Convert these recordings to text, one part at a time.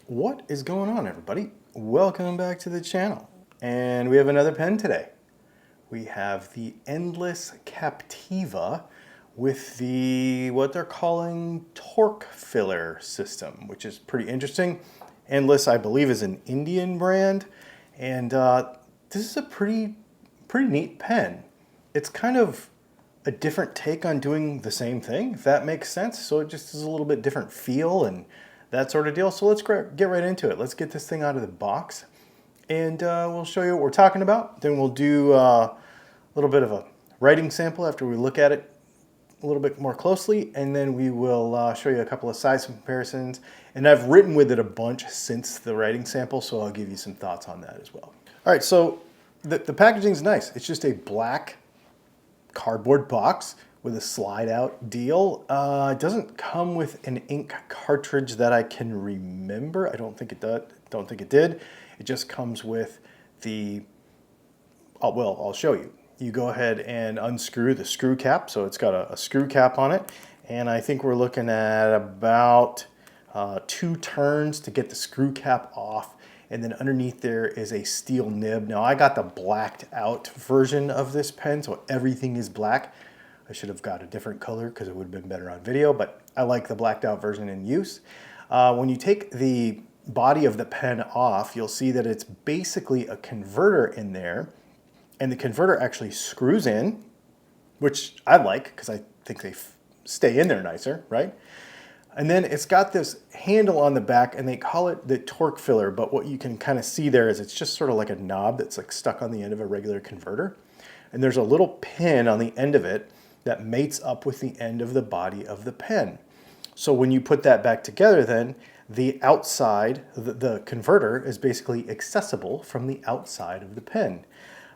What is going on, everybody? Welcome back to the channel. And we have another pen today. We have the Endless Captiva with the, what they're calling torque filler system, which is pretty interesting. Endless, I believe, is an Indian brand. And this is a pretty neat pen. It's kind of a different take on doing the same thing, if that makes sense. So it just is a little bit different feel and that sort of deal. So let's get right into it. Let's get this thing out of the box and we'll show you what we're talking about. Then we'll do a little bit of a writing sample after we look at it a little bit more closely, and then we will show you a couple of size comparisons. And I've written with it a bunch since the writing sample, so I'll give you some thoughts on that as well. All right, so the packaging is nice. It's just a black cardboard box with a slide out deal. It doesn't come with an ink cartridge that I can remember. I don't think it did. It just comes with the, well, I'll show you. You go ahead and unscrew the screw cap. So it's got a screw cap on it. And I think we're looking at about 2 turns to get the screw cap off. And then underneath there is a steel nib. Now I got the blacked out version of this pen, so everything is black. I should have got a different color because it would have been better on video, but I like the blacked out version in use. When you take the body of the pen off, you'll see that it's basically a converter in there, and the converter actually screws in, which I like because I think they stay in there nicer, right? And then it's got this handle on the back, and they call it the torque filler, but what you can kind of see there is it's just sort of like a knob that's like stuck on the end of a regular converter. And there's a little pin on the end of it that mates up with the end of the body of the pen. So when you put that back together, then the outside, the converter is basically accessible from the outside of the pen.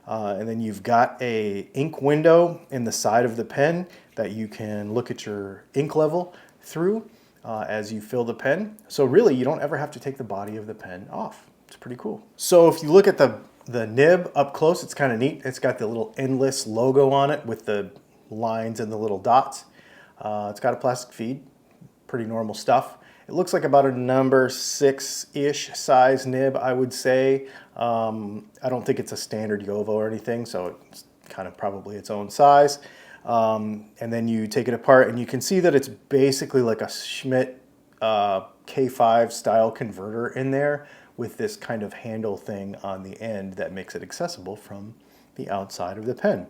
And then you've got a ink window in the side of the pen that you can look at your ink level through as you fill the pen. So really, you don't ever have to take the body of the pen off. It's pretty cool. So if you look at the nib up close, it's kind of neat. It's got the little Endless logo on it with the lines and the little dots. It's got a plastic feed, pretty normal stuff. It looks like about a number 6-ish size nib, I would say. I don't think it's a standard Yovo or anything, so it's kind of probably its own size. And then you take it apart and you can see that it's basically like a Schmidt K5 style converter in there with this kind of handle thing on the end that makes it accessible from the outside of the pen.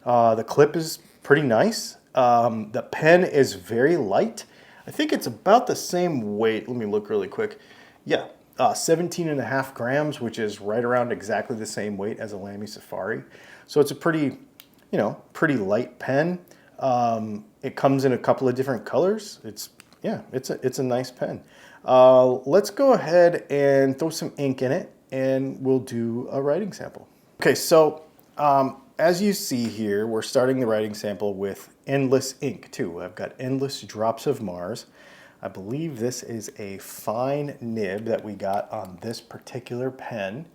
The clip is pretty nice. The pen is very light. I think it's about the same weight. Let me look really quick. Yeah, 17.5 grams, which is right around exactly the same weight as a Lamy Safari. So it's a pretty light pen. It comes in a couple of different colors. It's a nice pen. Let's go ahead and throw some ink in it and we'll do a writing sample. Okay, so as you see here, we're starting the writing sample with Endless ink too. I've got Endless Drops of Mars. I believe this is a fine nib that we got on this particular pen.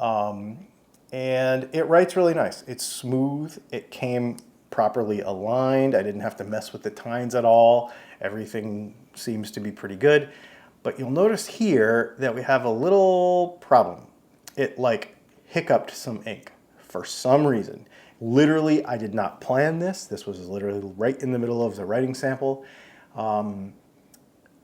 And it writes really nice. It's smooth. It came properly aligned. I didn't have to mess with the tines at all. Everything seems to be pretty good. But you'll notice here that we have a little problem. It like hiccuped some ink for some reason. Literally, I did not plan this. This was literally right in the middle of the writing sample.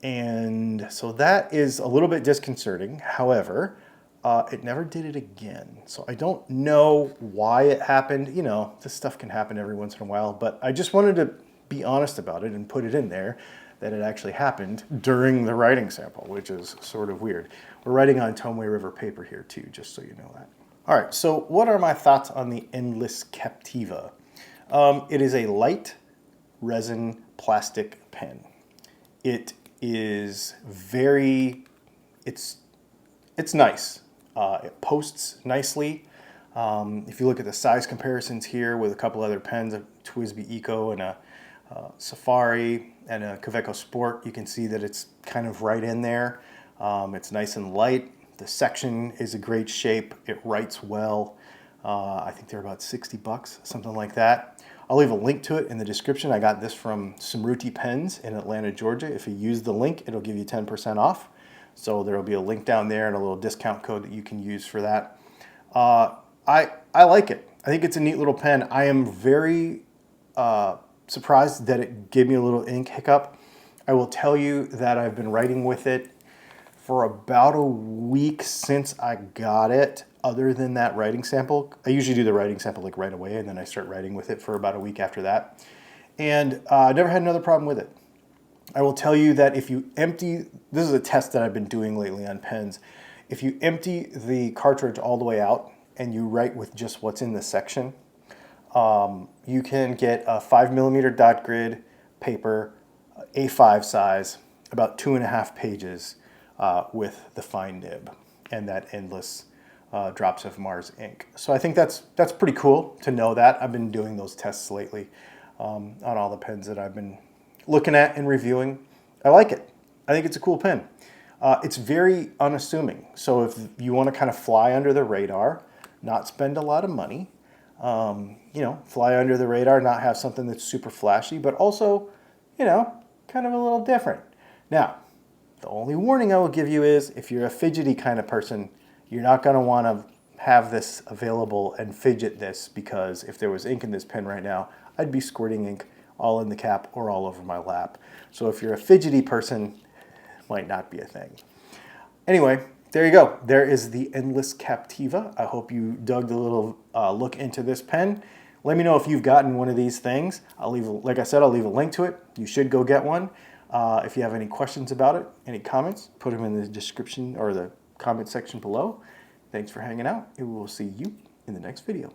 And so that is a little bit disconcerting. However, it never did it again. So I don't know why it happened. You know, this stuff can happen every once in a while, but I just wanted to be honest about it and put it in there that it actually happened during the writing sample, which is sort of weird. We're writing on Tomei River paper here too, just so you know that. All right, so what are my thoughts on the Endless Captiva? It is a light resin plastic pen. It is it's nice. It posts nicely. If you look at the size comparisons here with a couple other pens, a TWSBI Eco and a Safari and a Kaweco Sport, you can see that it's kind of right in there. It's nice and light. The section is a great shape. It writes well. I think they're about 60 bucks, something like that. I'll leave a link to it in the description. I got this from Smruti Pens in Atlanta, Georgia. If you use the link, it'll give you 10% off. So there will be a link down there and a little discount code that you can use for that. I like it. I think it's a neat little pen. I am very surprised that it gave me a little ink hiccup. I will tell you that I've been writing with it for about a week since I got it. Other than that writing sample, I usually do the writing sample like right away, and then I start writing with it for about a week after that. And I never had another problem with it. I will tell you that if you empty, this is a test that I've been doing lately on pens. If you empty the cartridge all the way out and you write with just what's in the section, you can get a 5mm dot grid paper, A5 size, about 2.5 pages with the fine nib and that endless drops of Mars ink. So I think that's pretty cool to know that. I've been doing those tests lately on all the pens that I've been looking at and reviewing. I like it. I think it's a cool pen. It's very unassuming. So if you want to kind of fly under the radar, not spend a lot of money, you know, fly under the radar, not have something that's super flashy, but also, you know, kind of a little different. Now, the only warning I will give you is if you're a fidgety kind of person, you're not going to want to have this available and fidget this, because if there was ink in this pen right now, I'd be squirting ink all in the cap or all over my lap. So if you're a fidgety person, it might not be a thing. Anyway, there you go. There is the Endless Captiva. I hope you dug the little look into this pen. Let me know if you've gotten one of these things. I'll leave, like I said, I'll leave a link to it. You should go get one. If you have any questions about it, any comments, put them in the description or the comment section below. Thanks for hanging out, and we will see you in the next video.